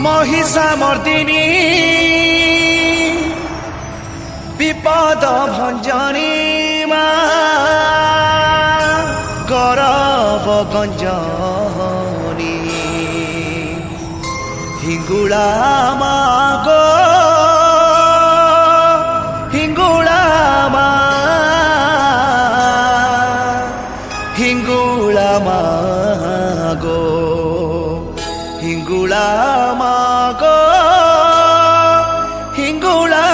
महिषा मर्दिनी विपद भंजनी गौरव गंजनी हिंगुला गो हिंगुला हिंगुला गो हिंगुला गो हिंगुला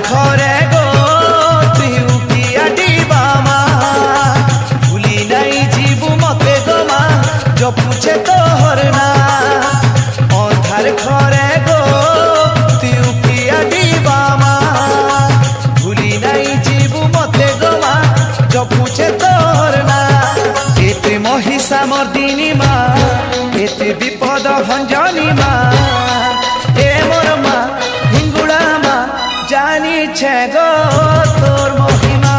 घरे गो तुकिया डिबामा भूली नहीं जीवु मते गमा जो पूछे तोहर ना अंधार घरे गो तुकिया डिबामा भूली नहीं जीवु मते गमा जो पूछे तोहर ना एते महिषा मर्दिनी मा एते विपद भंजनी मा ए मोर मा हिंगुला मा जानी छे गो तोर महिमा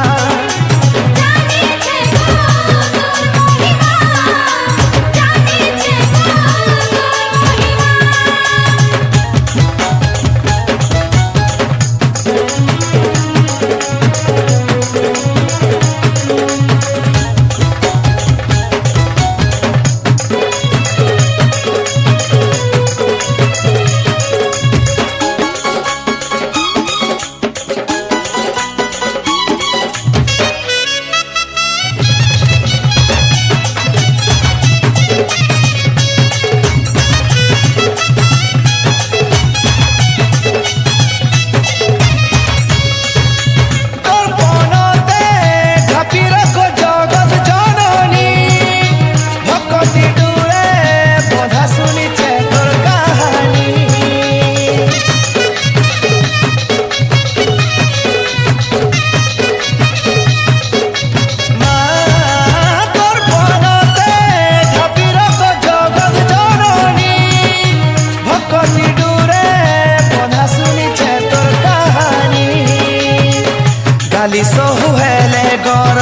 गाली सहु हेले गर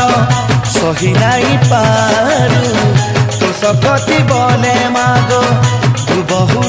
सही नहीं पारू तो सकती बने मागो तू बहु